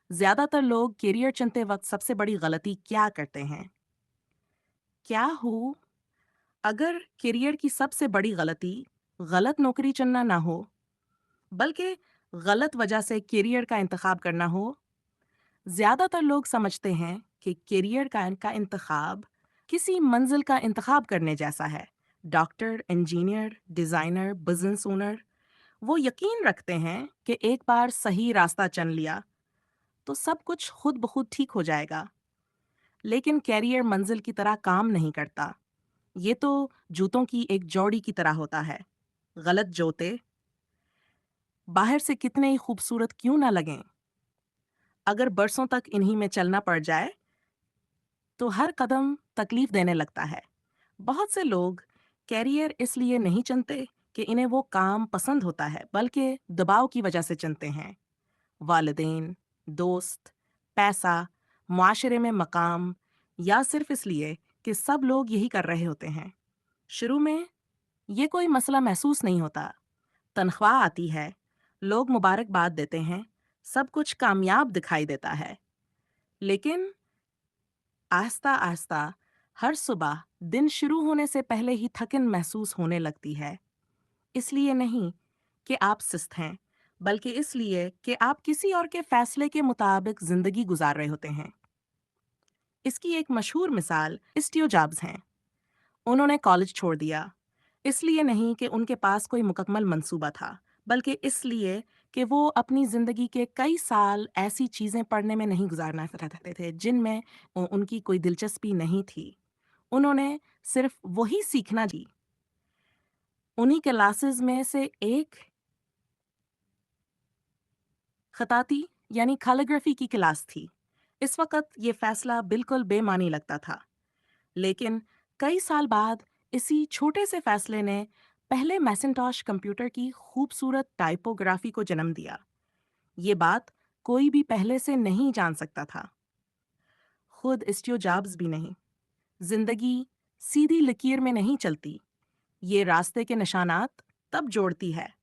ज्यादातर लोग करियर चुनते वक्त सबसे बड़ी गलती क्या करते हैं? क्या हो अगर करियर की सबसे बड़ी गलती गलत नौकरी चुनना ना हो, बल्कि गलत वजह से करियर का इंतखाब करना हो? ज्यादातर लोग समझते हैं कि करियर का इंतखाब किसी मंजिल का इंतखाब करने जैसा है। Doctor, engineer, designer, business owner, वो यकीन रखते हैं कि एक बार सही रास्ता चुन लिया तो सब कुछ खुद ब खुद ठीक हो जाएगा। लेकिन कैरियर मंजिल की तरह काम नहीं करता। ये तो जूतों की एक जोड़ी की तरह होता है। गलत जूते बाहर से कितने ही खूबसूरत क्यों ना लगें, अगर बरसों तक इन्हीं में चलना पड़ जाए तो हर कदम तकलीफ देने लगता है। बहुत से लोग कैरियर इसलिए नहीं चुनते कि इन्हें वो काम पसंद होता है, बल्कि दबाव की वजह से चुनते हैं। वालिदैन, दोस्त, पैसा, मुआशरे में मकाम, या सिर्फ इसलिए कि सब लोग यही कर रहे होते हैं। शुरू में ये कोई मसला महसूस नहीं होता। तनख्वाह आती है, लोग मुबारकबाद देते हैं, सब कुछ कामयाब दिखाई देता है। लेकिन आहिस्ता आहिस्ता हर सुबह दिन शुरू होने से पहले ही थकन महसूस होने लगती है। इसलिए नहीं कि आप सुस्त हैं, बल्कि इसलिए कि आप किसी और के फैसले के मुताबिक जिंदगी गुजार रहे होते हैं। इसकी एक मशहूर मिसाल स्टीव जॉब्स हैं। उन्होंने कॉलेज छोड़ दिया, इसलिए नहीं कि उनके पास कोई मुकम्मल मंसूबा था, बल्कि इसलिए कि वो अपनी ज़िंदगी के कई साल ऐसी चीज़ें पढ़ने में नहीं गुजारना चाहते थे जिनमें उनकी कोई दिलचस्पी नहीं थी। उन्होंने सिर्फ वही सीखना जी। उन्हीं क्लासेस में से एक खताती यानी कैलीग्राफी की क्लास थी। इस वक्त ये फैसला बिल्कुल बेमानी लगता था, लेकिन कई साल बाद इसी छोटे से फैसले ने पहले मैसिंटॉश कंप्यूटर की खूबसूरत टाइपोग्राफी को जन्म दिया। ये बात कोई भी पहले से नहीं जान सकता था, खुद स्टीव जॉब्स भी नहीं। जिंदगी सीधी लकीर में नहीं चलती, ये रास्ते के निशानात तब जोड़ती है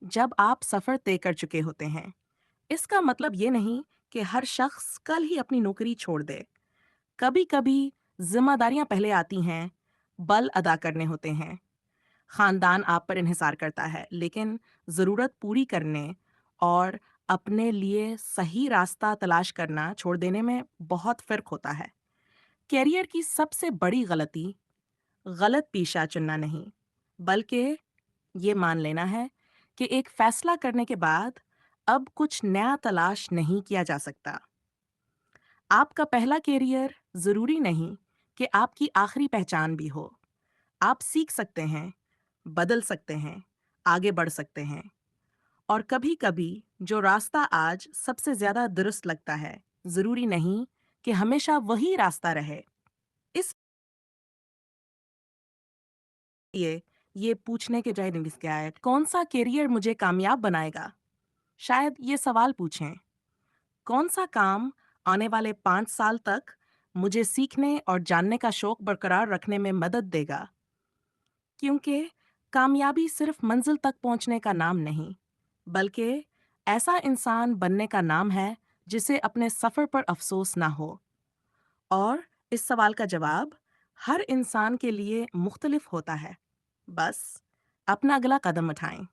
जब आप सफर तय कर चुके होते हैं। इसका मतलब ये नहीं कि हर शख्स कल ही अपनी नौकरी छोड़ दे। कभी कभी जिम्मेदारियां पहले आती हैं, बल अदा करने होते हैं, खानदान आप पर इन्हिसार करता है, लेकिन ज़रूरत पूरी करने और अपने लिए सही रास्ता तलाश करना छोड़ देने में बहुत फ़र्क होता है। कैरियर की सबसे बड़ी गलती गलत पेशा चुनना नहीं, बल्कि ये मान लेना है कि एक फैसला करने के बाद अब कुछ नया तलाश नहीं किया जा सकता। आपका पहला कैरियर ज़रूरी नहीं कि आपकी आखिरी पहचान भी हो। आप सीख सकते हैं, बदल सकते हैं, आगे बढ़ सकते हैं, और कभी-कभी जो रास्ता आज सबसे ज़्यादा दुरुस्त लगता है, ज़रूरी नहीं कि हमेशा वही रास्ता रहे। इसलिए ये पूछने के बजाय निस्काय कौन सा करियर मुझे कामयाब बनाएगा? शायद ये सवाल पूछें, कौन सा काम आने वाले 5 साल तक मुझे सीखने और जानने का शौक बरकरार रखने में मदद देगा? क्योंकि कामयाबी सिर्फ मंजिल तक पहुंचने का नाम नहीं, बल्कि ऐसा इंसान बनने का नाम है जिसे अपने सफर पर अफसोस ना हो। और इस सवाल का जवाब हर इंसान के लिए मुख्तलिफ होता है। बस अपना अगला कदम उठाएं।